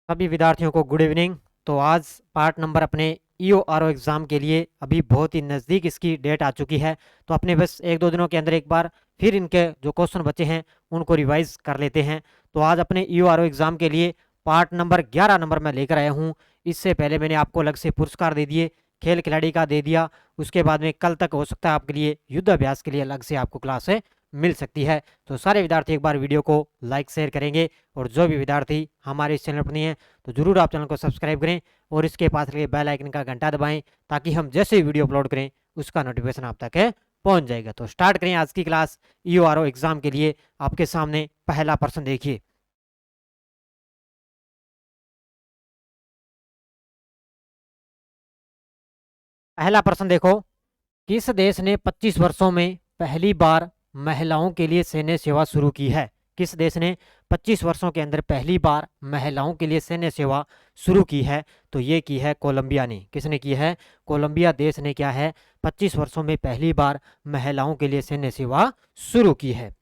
सभी विद्यार्थियों को गुड इवनिंग। तो आज पार्ट नंबर अपने EORO एग्ज़ाम के लिए अभी बहुत ही नज़दीक इसकी डेट आ चुकी है। तो अपने बस एक दो दिनों के अंदर एक बार फिर इनके जो क्वेश्चन बचे हैं उनको रिवाइज कर लेते हैं। तो आज अपने EORO एग्ज़ाम के लिए पार्ट नंबर 11 नंबर मैं लेकर आया हूँ। इससे पहले मैंने आपको अलग से पुरस्कार दे दिए, खेल खिलाड़ी का दे दिया। उसके बाद में कल तक हो सकता है आपके लिए युद्ध अभ्यास के लिए अलग से आपको क्लास मिल सकती है। तो सारे विद्यार्थी एक बार वीडियो को लाइक शेयर करेंगे, और जो भी विद्यार्थी हमारे इस चैनल पर नहीं है तो जरूर आप चैनल को सब्सक्राइब करें और इसके पास लगे बेल आइकन का घंटा दबाएं, ताकि हम जैसे ही वीडियो अपलोड करें उसका नोटिफिकेशन आप तक पहुंच जाएगा। तो स्टार्ट करें आज की क्लास। EORO एग्जाम के लिए आपके सामने पहला प्रश्न देखिए। पहला प्रश्न देखो, किस देश ने 25 वर्षों में पहली बार महिलाओं के लिए सैन्य सेवा शुरू की है? किस देश ने 25 वर्षों के अंदर पहली बार महिलाओं के लिए सैन्य सेवा शुरू की है? तो ये की है कोलंबिया ने। किसने की है? कोलंबिया देश ने क्या है 25 वर्षों में पहली बार महिलाओं के लिए सैन्य सेवा शुरू की है।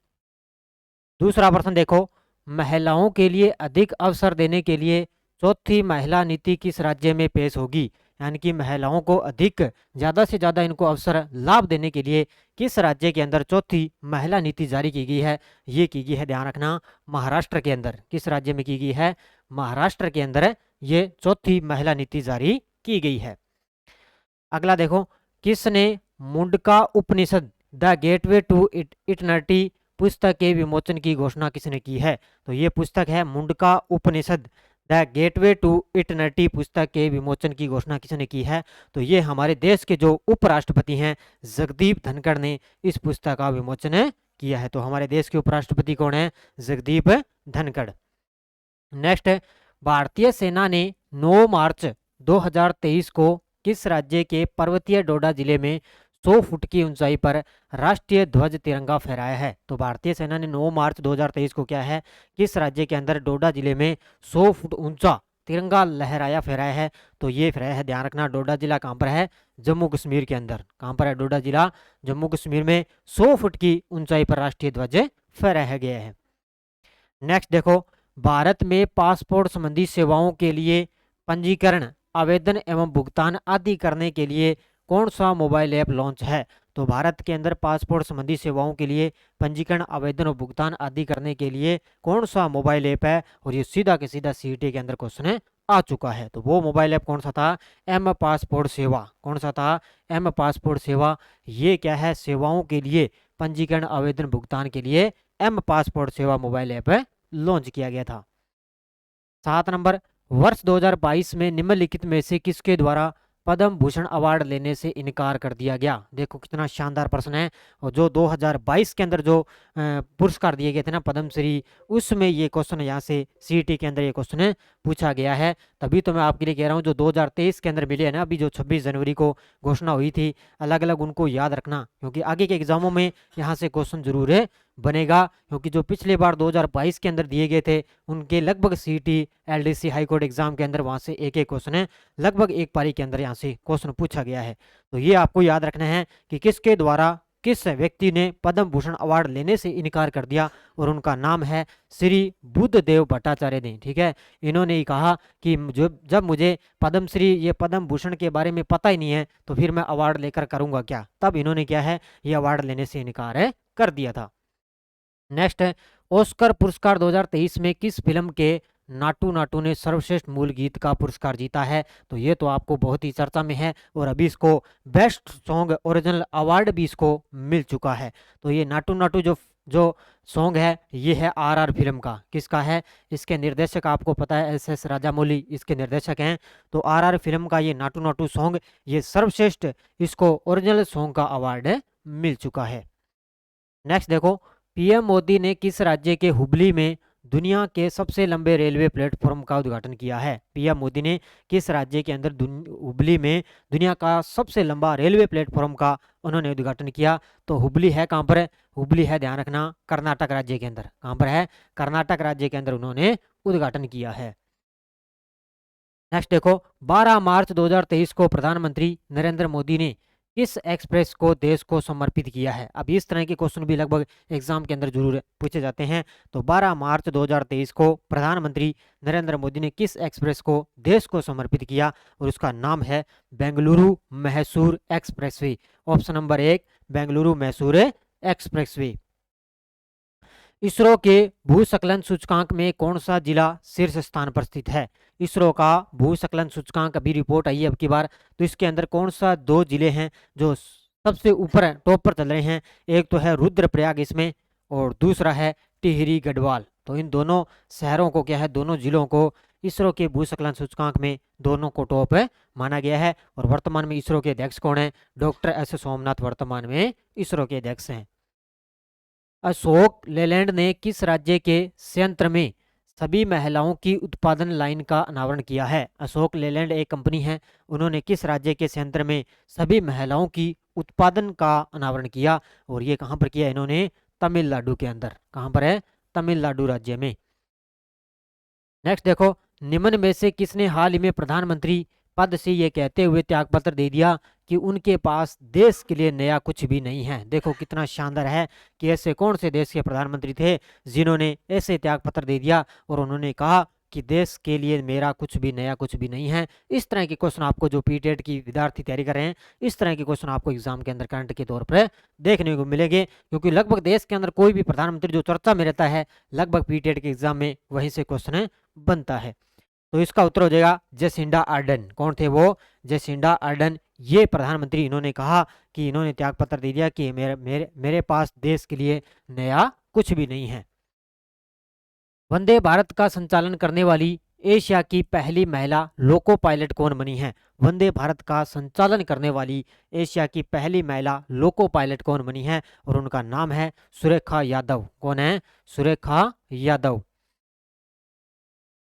दूसरा प्रश्न देखो, महिलाओं के लिए अधिक अवसर देने के लिए चौथी महिला नीति किस राज्य में पेश होगी? यानी कि महिलाओं को अधिक ज़्यादा से ज़्यादा इनको अवसर लाभ देने के लिए किस राज्य के अंदर चौथी महिला नीति जारी की गई है? ये की गई है, ध्यान रखना, महाराष्ट्र के अंदर। किस राज्य में की गई है? महाराष्ट्र के अंदर ये चौथी महिला नीति जारी की गई है। अगला देखो, किसने मुंडका उपनिषद द गेटवे टू इटर्निटी पुस्तक के विमोचन की घोषणा किसने की है? तो ये पुस्तक है मुंडका उपनिषद द गेटवे टू इटर्निटी पुस्तक के विमोचन की घोषणा किसने की है? तो ये हमारे देश के जो उपराष्ट्रपति हैं जगदीप धनखड़ ने इस पुस्तक का विमोचन किया है। तो हमारे देश के उपराष्ट्रपति कौन है? जगदीप धनखड़। नेक्स्ट है, भारतीय सेना ने 9 मार्च 2023 को किस राज्य के पर्वतीय डोडा जिले में 100 फुट की ऊंचाई पर राष्ट्रीय ध्वज तिरंगा फहराया है? तो भारतीय सेना ने 9 मार्च 2023 को क्या है, किस राज्य के अंदर डोडा जिले में 100 फुट ऊंचा तिरंगा लहराया फहराया है? तो ये फहराया है, ध्यान रखना, डोडा जिला कहाँ पर है? जम्मू कश्मीर के अंदर। कहाँ पर है डोडा जिला? जम्मू कश्मीर में 100 फुट की ऊंचाई पर राष्ट्रीय ध्वज फहराया गया है। नेक्स्ट देखो, भारत में पासपोर्ट संबंधी सेवाओं के लिए पंजीकरण, आवेदन एवं भुगतान आदि करने के लिए कौन सा मोबाइल ऐप लॉन्च है? तो भारत के अंदर पासपोर्ट संबंधी सेवाओं के लिए पंजीकरण, आवेदन और भुगतान आदि करने के लिए कौन सा मोबाइल ऐप है? और ये सीधा के सीधा CET के अंदर क्वेश्चन आ चुका है। तो वो मोबाइल ऐप कौन सा था? एम पासपोर्ट सेवा। कौन सा था? एम पासपोर्ट सेवा। ये क्या है? सेवाओं के लिए पंजीकरण, आवेदन, भुगतान के लिए एम पासपोर्ट सेवा मोबाइल ऐप लॉन्च किया गया था। 7 नंबर, वर्ष 2022 में निम्नलिखित में से किसके द्वारा पद्म भूषण अवार्ड लेने से इनकार कर दिया गया? देखो कितना शानदार प्रश्न है। और जो 2022 के अंदर जो पुरस्कार दिए गए थे ना, पद्मश्री, उसमें ये क्वेश्चन यहाँ से CET के अंदर ये क्वेश्चन पूछा गया है। तभी तो मैं आपके लिए कह रहा हूँ, जो 2023 के अंदर मिले हैं ना, अभी जो 26 जनवरी को घोषणा हुई थी, अलग अलग उनको याद रखना, क्योंकि आगे के एग्जामों में यहाँ से क्वेश्चन जरूर बनेगा। क्योंकि जो पिछले बार 2022 के अंदर दिए गए थे उनके लगभग CET, LDC, हाईकोर्ट एग्जाम के अंदर वहां से एक एक क्वेश्चन है, लगभग एक पारी के अंदर यहाँ से क्वेश्चन पूछा गया है। तो ये आपको याद रखना है कि किसके द्वारा, किस व्यक्ति ने पद्म भूषण अवार्ड लेने से इनकार कर दिया, और उनका नाम है श्री बुद्धदेव भट्टाचार्य ने। ठीक है, इन्होंने ही कहा कि जब मुझे पद्मश्री, ये पद्म भूषण के बारे में पता ही नहीं है, तो फिर मैं अवार्ड लेकर करूंगा क्या? तब इन्होंने क्या है, ये अवार्ड लेने से इनकार कर दिया था। नेक्स्ट है, ऑस्कर पुरस्कार 2023 में किस फिल्म के नाटू नाटू ने सर्वश्रेष्ठ मूल गीत का पुरस्कार जीता है? तो ये तो आपको बहुत ही चर्चा में है, और अभी इसको बेस्ट सॉन्ग ओरिजिनल अवार्ड भी इसको मिल चुका है। तो ये नाटू नाटू जो जो सॉन्ग है, ये है RR फिल्म का। किसका है? इसके निर्देशक आपको पता है, SS राजामौली इसके निर्देशक हैं। तो RR फिल्म का ये नाटू नाटू सॉन्ग, ये सर्वश्रेष्ठ इसको ओरिजिनल सॉन्ग का अवार्ड मिल चुका है। नेक्स्ट देखो, PM मोदी ने किस राज्य के हुबली में दुनिया के सबसे लंबे रेलवे प्लेटफॉर्म का उद्घाटन किया है? PM मोदी ने किस राज्य के अंदर हुबली में दुनिया का सबसे लंबा रेलवे प्लेटफॉर्म का उन्होंने उद्घाटन किया? तो हुबली है कहाँ पर? हुबली है, ध्यान रखना, कर्नाटक राज्य के अंदर। कहाँ पर है? कर्नाटक राज्य के अंदर उन्होंने उद्घाटन किया है। नेक्स्ट देखो, 12 मार्च 2023 को प्रधानमंत्री नरेंद्र मोदी ने किस एक्सप्रेस को देश को समर्पित किया है। अब इस तरह के क्वेश्चन भी लगभग एग्जाम के अंदर जरूर पूछे जाते हैं। तो 12 मार्च 2023 को प्रधानमंत्री नरेंद्र मोदी ने किस एक्सप्रेस को देश को समर्पित किया, और उसका नाम है Bengaluru Mysore expressway. Option number 1 Bengaluru Mysore expressway. ISRO के भूसंकलन सूचकांक में कौन सा जिला शीर्ष स्थान पर स्थित है। इसरो का भूसंकलन सूचकांक अभी रिपोर्ट आई है अब की बार, तो इसके अंदर कौन सा 2 जिले हैं जो सबसे ऊपर टॉप पर चल रहे हैं। एक तो है रुद्रप्रयाग इसमें, और दूसरा है टिहरी गढ़वाल। तो इन दोनों शहरों को क्या है, दोनों जिलों को इसरो के भूसंकलन सूचकांक में दोनों को टॉप माना गया है। और वर्तमान में इसरो के अध्यक्ष कौन है, डॉक्टर एस सोमनाथ वर्तमान में इसरो के अध्यक्ष हैं। अशोक लेलैंड ने किस राज्य के संयंत्र में सभी महिलाओं की उत्पादन लाइन का अनावरण किया है। अशोक लेलैंड एक कंपनी है, उन्होंने किस राज्य के संयंत्र में सभी महिलाओं की उत्पादन का अनावरण किया, और ये कहाँ पर किया इन्होंने, तमिलनाडु के अंदर। कहाँ पर है, तमिलनाडु राज्य में। नेक्स्ट देखो, निम्न में से किसने हाल ही में प्रधानमंत्री पद से ये कहते हुए त्यागपत्र दे दिया कि उनके पास देश के लिए नया कुछ भी नहीं है। देखो कितना शानदार है कि ऐसे कौन से देश के प्रधानमंत्री थे जिन्होंने ऐसे त्यागपत्र दे दिया और उन्होंने कहा कि देश के लिए मेरा कुछ भी नया कुछ भी नहीं है। इस तरह के क्वेश्चन आपको जो पीटेट की विद्यार्थी तैयारी कर रहे हैं, इस तरह के क्वेश्चन आपको एग्जाम के अंदर करंट के तौर पर देखने को मिलेंगे, क्योंकि लगभग देश के अंदर कोई भी प्रधानमंत्री जो चर्चा में रहता है, लगभग पीटेट के एग्जाम में वहीं से क्वेश्चन बनता है। तो इसका उत्तर हो जाएगा जेसिंडा आर्डन। कौन थे वो, जेसिंडा आर्डन। ये प्रधानमंत्री, इन्होंने कहा कि इन्होंने त्यागपत्र दे दिया कि मेरे पास देश के लिए नया कुछ भी नहीं है। वंदे भारत का संचालन करने वाली एशिया की पहली महिला लोको पायलट कौन बनी है। वंदे भारत का संचालन करने वाली एशिया की पहली महिला लोको पायलट कौन बनी है, और उनका नाम है सुरेखा यादव। कौन है, सुरेखा यादव।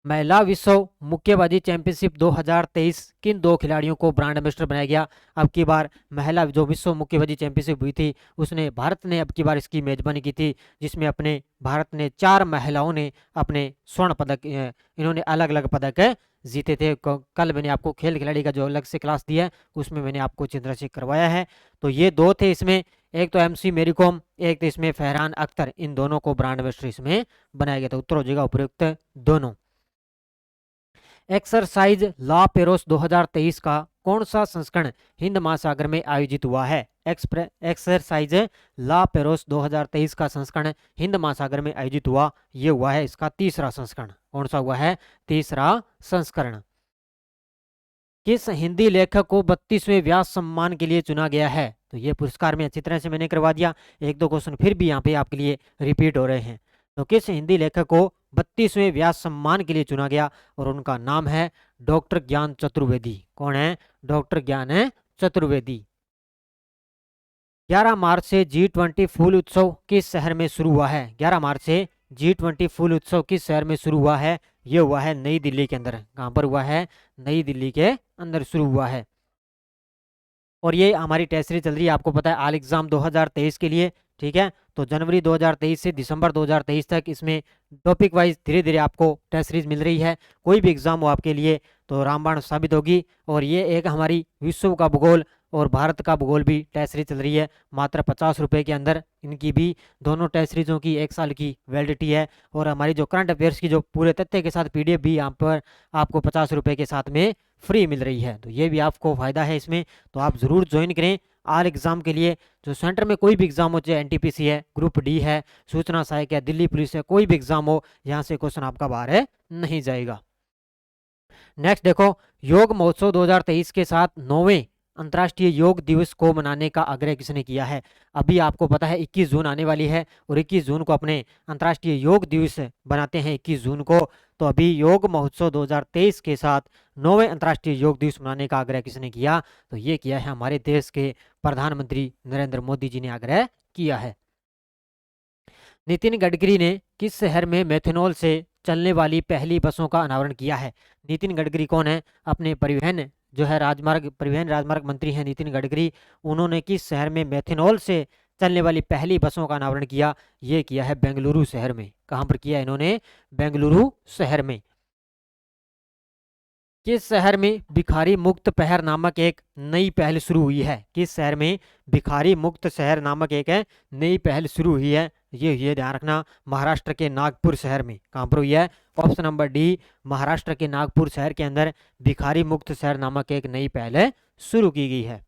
महिला विश्व मुक्केबाजी चैंपियनशिप 2023 किन 2 खिलाड़ियों को ब्रांड एम्बेसडर बनाया गया। अब की बार महिला जो विश्व मुक्केबाजी चैंपियनशिप हुई थी, उसने भारत ने अब की बार इसकी मेजबानी की थी, जिसमें अपने भारत ने 4 महिलाओं ने अपने स्वर्ण पदक, इन्होंने अलग अलग पदक जीते थे। कल मैंने आपको खेल खिलाड़ी का जो अलग से क्लास दिया है उसमें मैंने आपको चंद्रशेखर करवाया है। तो ये 2 थे इसमें, एक तो MC मेरी कॉम, एक तो इसमें फरहान अख्तर। इन दोनों को ब्रांड एम्बेसडर इसमें बनाया गया था। उत्तर हो जाएगा उपयुक्त दोनों। एक्सरसाइज ला पेरोस 2023 का कौन सा संस्करण हिंद महासागर में आयोजित हुआ है। एक्सरसाइज ला पेरोस 2023 का संस्करण हिंद महासागर में आयोजित हुआ, ये हुआ है इसका 3रा संस्करण। कौन सा हुआ है, 3रा संस्करण। किस हिंदी लेखक को 32वें व्यास सम्मान के लिए चुना गया है। तो ये पुरस्कार में अच्छी तरह से मैंने करवा दिया, 1-2 क्वेश्चन फिर भी यहाँ पे आपके लिए रिपीट हो रहे हैं। तो किस हिंदी लेखक को 32वें व्यास सम्मान के लिए चुना गया, और उनका नाम है डॉक्टर ज्ञान चतुर्वेदी। कौन है, डॉक्टर ज्ञान चतुर्वेदी। 11 मार्च से G20 फूल उत्सव किस शहर में शुरू हुआ है। 11 मार्च से G20 फूल उत्सव किस शहर में शुरू हुआ है, ये हुआ है नई दिल्ली के अंदर। कहाँ पर हुआ है, नई दिल्ली के अंदर शुरू हुआ है। और ये हमारी टेस्ट सीरीज चल रही है, आपको पता है, आल एग्जाम 2023 के लिए। ठीक है, तो जनवरी 2023 से दिसंबर 2023 तक इसमें टॉपिक वाइज धीरे धीरे आपको टेस्ट सीरीज मिल रही है। कोई भी एग्जाम हो आपके लिए तो रामबाण साबित होगी। और ये एक हमारी विश्व का भूगोल और भारत का भूगोल भी टेस्ट सीरीज चल रही है, मात्र 50 रुपये के अंदर। इनकी भी दोनों टेस्ट सीरीजों की 1 साल की वैलिडिटी है। और हमारी जो करंट अफेयर्स की जो पूरे तथ्य के साथ PDF भी यहाँ पर आपको 50 रुपये के साथ में फ्री मिल रही है। तो ये भी आपको फ़ायदा है इसमें, तो आप ज़रूर ज्वाइन करें आल एग्ज़ाम के लिए। जो सेंटर में कोई भी एग्ज़ाम हो, चाहे NTPC है, ग्रुप D है, सूचना सहायक है, दिल्ली पुलिस है, कोई भी एग्ज़ाम हो, यहाँ से क्वेश्चन आपका बाहर नहीं जाएगा। नेक्स्ट देखो, योग महोत्सव 2023 के साथ 9वें अंतर्राष्ट्रीय योग दिवस को मनाने का आग्रह किसने किया है। अभी आपको पता है 21 जून आने वाली है, और 21 जून को अपने अंतर्राष्ट्रीय योग दिवस बनाते हैं 21 जून को। तो अभी योग महोत्सव 2023 के साथ 9वें अंतर्राष्ट्रीय योग दिवस मनाने का आग्रह किसने किया, तो ये किया है हमारे देश के प्रधानमंत्री नरेंद्र मोदी जी ने आग्रह किया है। नितिन गडकरी ने किस शहर में मेथनॉल से चलने वाली पहली बसों का अनावरण किया है। नितिन गडकरी कौन है, अपने परिवहन जो है परिवहन राजमार्ग मंत्री हैं नितिन गडकरी। उन्होंने किस शहर में मेथनॉल से चलने वाली पहली बसों का अनावरण किया, ये किया है बेंगलुरु शहर में। कहाँ पर किया इन्होंने, बेंगलुरु शहर में। किस शहर में भिखारी मुक्त पहर नामक एक नई पहल शुरू हुई है? किस शहर में भिखारी मुक्त शहर नामक एक नई पहल शुरू हुई है? ये ध्यान रखना, महाराष्ट्र के नागपुर शहर में। कहाँ पर हुई है? ऑप्शन नंबर डी, महाराष्ट्र के नागपुर शहर के अंदर भिखारी मुक्त शहर नामक एक नई पहल शुरू की गई है।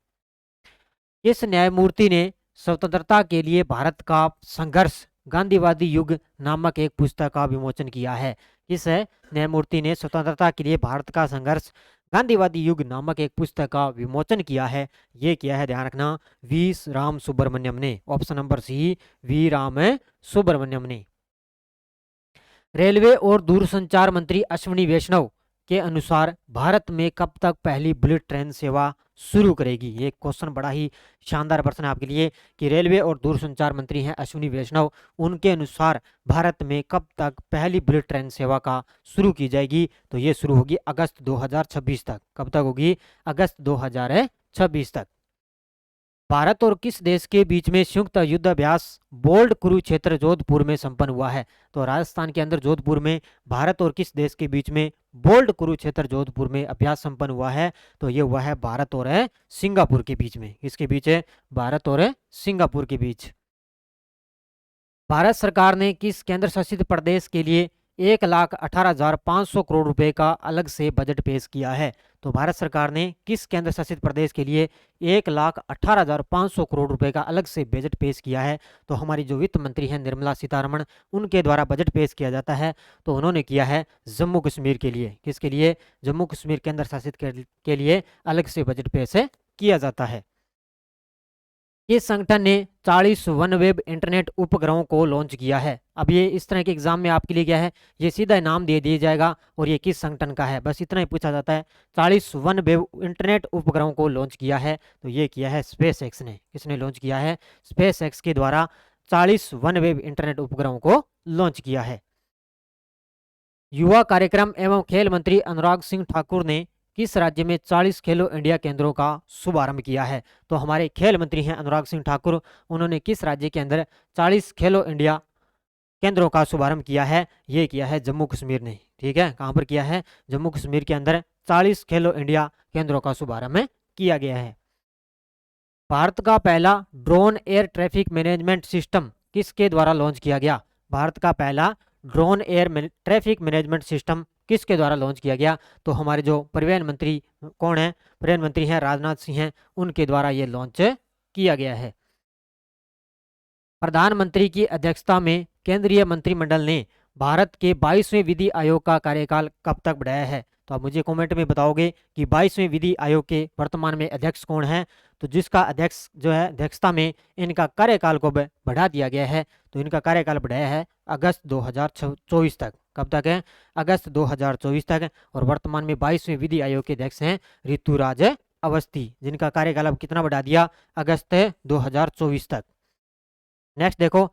किस न्यायमूर्ति ने स्वतंत्रता के लिए भारत का संघर्ष गांधीवादी युग नामक एक पुस्तक का विमोचन किया है? किस न्यायमूर्ति ने स्वतंत्रता के लिए भारत का संघर्ष गांधीवादी युग नामक एक पुस्तक का विमोचन किया है? ये किया है, ध्यान रखना, वी राम सुब्रमण्यम ने। Option number C, V Ram Subramanyam ने। रेलवे और दूरसंचार मंत्री अश्विनी वैष्णव के अनुसार भारत में कब तक पहली बुलेट ट्रेन सेवा शुरू करेगी? ये क्वेश्चन बड़ा ही शानदार प्रश्न है आपके लिए कि रेलवे और दूरसंचार मंत्री हैं अश्विनी वैष्णव, उनके अनुसार भारत में कब तक पहली बुलेट ट्रेन सेवा का शुरू की जाएगी? तो ये शुरू होगी अगस्त 2026 तक। कब तक होगी? अगस्त 2026 तक। भारत और किस देश के बीच में संयुक्त युद्ध अभ्यास बोल्ड कुरुक्षेत्र जोधपुर में संपन्न हुआ है? तो राजस्थान के अंदर जोधपुर में भारत और किस देश के बीच में बोल्ड कुरुक्षेत्र जोधपुर में अभ्यास संपन्न हुआ है? तो ये हुआ है भारत और सिंगापुर के बीच में। किसके बीच है? भारत और सिंगापुर के बीच। भारत सरकार ने किस केंद्र शासित प्रदेश के लिए 1,18,500 करोड़ रुपए का अलग से बजट पेश किया है? तो भारत सरकार ने किस केंद्र शासित प्रदेश के लिए 1,18,500 करोड़ रुपए का अलग से बजट पेश किया है? तो हमारी जो वित्त मंत्री हैं निर्मला सीतारमण, उनके द्वारा बजट पेश किया जाता है। तो उन्होंने किया है जम्मू कश्मीर के लिए। किसके लिए? जम्मू कश्मीर केंद्र शासित के लिए अलग से बजट पेश किया जाता है। इस संगठन ने 40 वन वेब इंटरनेट उपग्रहों को लॉन्च किया है। अब ये इस तरह के एग्जाम में आपके लिए क्या है, ये सीधा नाम दे दिया जाएगा और ये किस संगठन का है, बस इतना ही पूछा जाता है। 40 वन वेब इंटरनेट उपग्रहों को लॉन्च किया है, तो ये किया है स्पेस एक्स ने। किसने लॉन्च किया है? स्पेस एक्स के द्वारा 40 वन वेब इंटरनेट उपग्रहों को लॉन्च किया है। युवा कार्यक्रम एवं खेल मंत्री अनुराग सिंह ठाकुर ने किस राज्य में 40 खेलो इंडिया केंद्रों का शुभारंभ किया है? तो हमारे खेल मंत्री हैं अनुराग सिंह ठाकुर, उन्होंने किस राज्य के अंदर 40 खेलो इंडिया केंद्रों का शुभारंभ किया है? ये किया है जम्मू कश्मीर ने। ठीक है, कहाँ पर किया है? जम्मू कश्मीर के अंदर 40 खेलो इंडिया केंद्रों का शुभारंभ किया गया है। भारत का पहला drone air traffic management system किसके द्वारा लॉन्च किया गया? भारत का पहला drone air traffic management system किसके द्वारा लॉन्च किया गया? तो हमारे जो परिवहन मंत्री कौन है? परिवहन मंत्री हैं राजनाथ सिंह हैं, उनके द्वारा ये लॉन्च किया गया है। प्रधानमंत्री की अध्यक्षता में केंद्रीय मंत्रिमंडल ने भारत के 22वें विधि आयोग का कार्यकाल कब तक बढ़ाया है? तो आप मुझे कमेंट में बताओगे कि 22वें विधि आयोग के वर्तमान में अध्यक्ष कौन है? तो जिसका अध्यक्ष जो है अध्यक्षता में इनका कार्यकाल को बढ़ा दिया गया है, तो इनका कार्यकाल बढ़ाया है अगस्त 2024 तक। कब तक है? अगस्त 2024 तक। और वर्तमान में 22वें विधि आयोग के अध्यक्ष हैं ऋतुराज अवस्थी, जिनका कार्यकाल अब कितना बढ़ा दिया? अगस्त 2024 तक। नेक्स्ट देखो,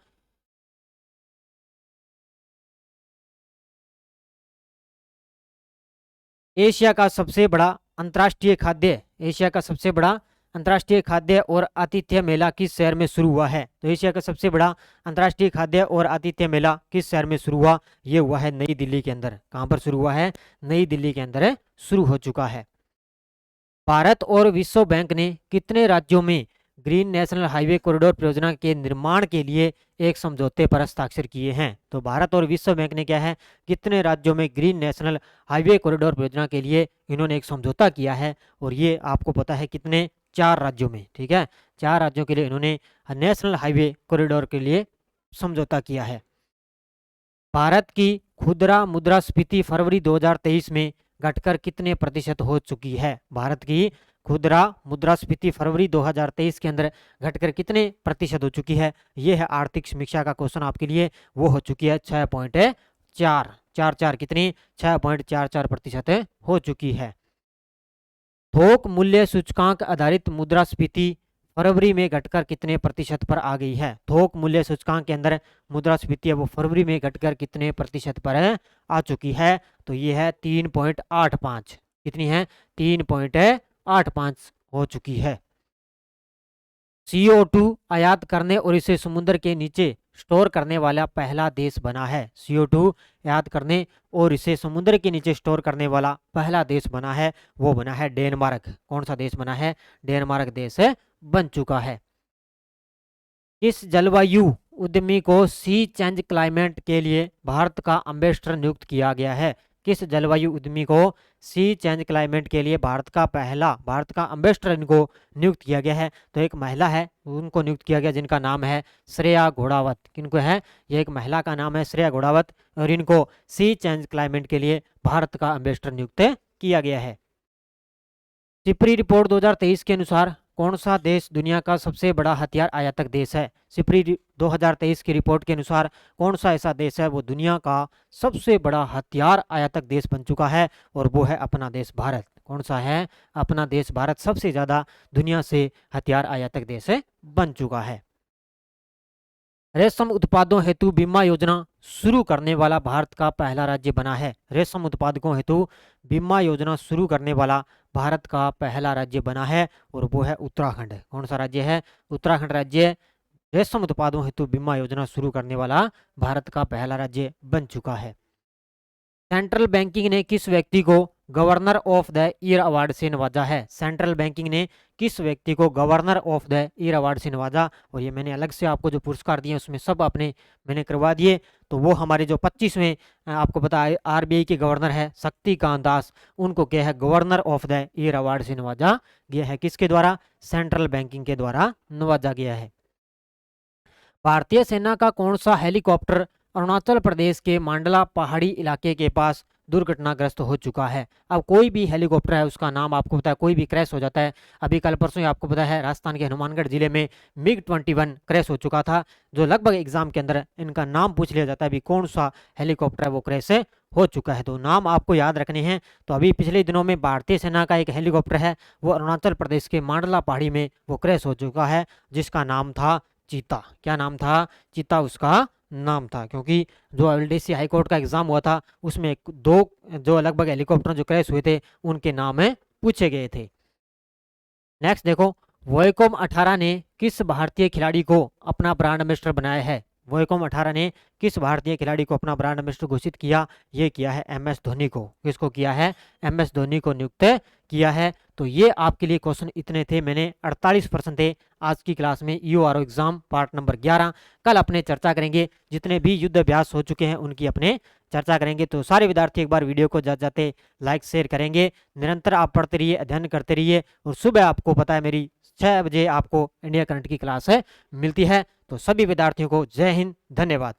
एशिया का सबसे बड़ा अंतर्राष्ट्रीय खाद्य एशिया का सबसे बड़ा अंतर्राष्ट्रीय खाद्य और आतिथ्य मेला किस शहर में शुरू हुआ है? तो एशिया का सबसे बड़ा अंतर्राष्ट्रीय खाद्य और आतिथ्य मेला किस शहर में शुरू हुआ? ये हुआ है नई दिल्ली के अंदर। कहाँ पर शुरू हुआ है? नई दिल्ली के अंदर शुरू हो चुका है। भारत और विश्व बैंक ने कितने राज्यों में ग्रीन नेशनल हाईवे कॉरिडोर परियोजना के निर्माण के लिए एक समझौते पर हस्ताक्षर किए हैं? तो भारत और विश्व बैंक ने क्या है, कितने राज्यों में ग्रीन नेशनल हाईवे कॉरिडोर परियोजना के लिए इन्होंने एक समझौता किया है? और ये आपको पता है कितने? 4 राज्यों में। ठीक है, 4 राज्यों के लिए इन्होंने नेशनल हाईवे कॉरिडोर के लिए समझौता किया है। भारत की खुदरा मुद्रास्फीति फरवरी 2023 में घटकर कितने प्रतिशत हो चुकी है? भारत की खुदरा मुद्रास्फीति फरवरी 2023 के अंदर घटकर कितने प्रतिशत हो चुकी है? यह है आर्थिक समीक्षा का क्वेश्चन आपके लिए। वो हो चुकी है 6.44 कितनी? 6.44% हो चुकी है। थोक मूल्य सूचकांक आधारित मुद्रास्फीति फरवरी में घटकर कितने प्रतिशत पर आ गई है? थोक मूल्य सूचकांक के अंदर मुद्रास्फीति है वो फरवरी में घटकर कितने प्रतिशत पर आ चुकी है? तो ये है 3.85। कितनी है? 3.85 हो चुकी है। CO2 आयात करने और इसे समुद्र के नीचे स्टोर करने वाला पहला देश बना है। CO2 याद करने और इसे समुद्र के नीचे स्टोर करने वाला पहला देश बना है, वो बना है डेनमार्क। कौन सा देश बना है? डेनमार्क देश बन चुका है। इस जलवायु उद्यमी को सी चेंज क्लाइमेट के लिए भारत का एम्बेसडर नियुक्त किया गया है। किस जलवायु उद्यमी को सी चेंज क्लाइमेट के लिए भारत का एम्बेसडर इनको नियुक्त किया गया है? तो एक महिला है, उनको नियुक्त किया गया, जिनका नाम है श्रेया घोड़ावत। किनको है? ये एक महिला का नाम है श्रेया घोड़ावत, और इनको सी चेंज क्लाइमेट के लिए भारत का एम्बेसडर नियुक्त किया गया है। सिपरी रिपोर्ट 2023 के अनुसार कौन सा देश दुनिया का सबसे बड़ा हथियार आयातक देश है? सिपरी 2023 की रिपोर्ट के अनुसार कौन सा ऐसा देश है वो दुनिया का सबसे बड़ा हथियार आयातक देश बन चुका है? और वो है अपना देश भारत। कौन सा है? अपना देश भारत सबसे ज्यादा दुनिया से हथियार आयातक देश बन चुका है। रेशम उत्पादों हेतु बीमा योजना शुरू करने वाला भारत का पहला राज्य बना है। रेशम उत्पादकों हेतु बीमा योजना शुरू करने वाला भारत का पहला राज्य बना है, और वो है उत्तराखंड। कौन सा राज्य है? उत्तराखंड राज्य रेशम उत्पादों हेतु बीमा योजना शुरू करने वाला भारत का पहला राज्य बन चुका है। सेंट्रल बैंकिंग ने किस व्यक्ति को governor of the year award से नवाजा है? सेंट्रल बैंकिंग ने किस व्यक्ति को governor of the year award से नवाजा? और ये मैंने अलग से आपको जो पुरस्कार दिए उसमें सब मैंने करवा दिए। तो वो हमारे जो 25वें आपको पता है RBI के गवर्नर है शक्तिकांत दास, उनको क्या है? Governor of the year award से नवाजा गया है। किसके द्वारा? सेंट्रल बैंकिंग के द्वारा नवाजा गया है। भारतीय सेना का कौन सा हेलीकॉप्टर अरुणाचल प्रदेश के मांडला पहाड़ी इलाके के पास दुर्घटनाग्रस्त हो चुका है? अब कोई भी हेलीकॉप्टर है, उसका नाम आपको पता है, कोई भी क्रैश हो जाता है। अभी कल परसों ही आपको पता है राजस्थान के हनुमानगढ़ जिले में MiG-21 क्रैश हो चुका था, जो लगभग एग्जाम के अंदर इनका नाम पूछ लिया जाता है, अभी कौन सा हेलीकॉप्टर है वो क्रैश हो चुका है। तो नाम आपको याद रखने हैं। तो अभी पिछले दिनों में भारतीय सेना का एक हेलीकॉप्टर है, वो अरुणाचल प्रदेश के मांडला पहाड़ी में वो क्रैश हो चुका है, जिसका नाम था चीता। क्या नाम था? चीता उसका नाम था, क्योंकि जो LDC हाई कोर्ट का एग्जाम हुआ था उसमें दो जो लगभग हेलीकॉप्टर जो क्रैश हुए थे उनके नाम पूछे गए थे। नेक्स्ट देखो, वोएकॉम 18 ने किस भारतीय खिलाड़ी को अपना ब्रांड एम्बेसडर बनाया है? वोएकॉम 18 ने किस भारतीय खिलाड़ी को अपना ब्रांड एम्बेसडर घोषित किया? ये किया है MS धोनी को। किसको किया है? MS धोनी को नियुक्त किया है। तो ये आपके लिए क्वेश्चन इतने थे, मैंने 48% थे आज की क्लास में EORO एग्जाम पार्ट नंबर 11। कल अपने चर्चा करेंगे, जितने भी युद्ध अभ्यास हो चुके हैं उनकी अपने चर्चा करेंगे। तो सारे विद्यार्थी एक बार वीडियो को जाते जाते लाइक शेयर करेंगे। निरंतर आप पढ़ते रहिए, अध्ययन करते रहिए, और सुबह आपको पता है मेरी 6 बजे आपको इंडिया करंट की क्लास मिलती है। तो सभी विद्यार्थियों को जय हिंद, धन्यवाद।